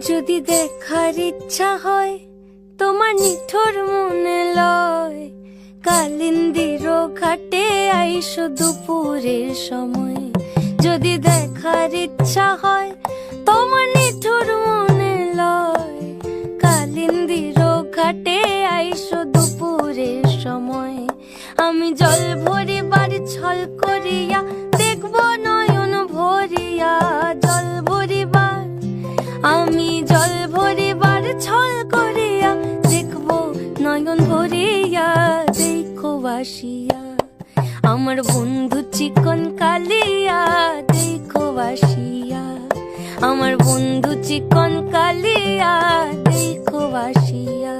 যদি দেখার ইচ্ছা হয় তোমার নিঠুর মনে লয়, কালিন্দির ঘাটে আইসো দুপুরের সময়। যদি দেখার ইচ্ছা হয় তোমার নিঠুর মনে লয়, কালিন্দির ঘাটে আইসো দুপুরের সময়। আমি জল ভরিবার ছল করিয়া দেখব নয়ন ভরিয়া, জল ভরিবার আমি জল ভরিবার ছল করিয়া দেখব নয়ন ভরিয়া। দেখো বাসিয়া আমার বন্ধু চিকন কালিয়া, দেখো বাসিয়া আমার বন্ধু চিকন কালিয়া, দেখো বাসিয়া।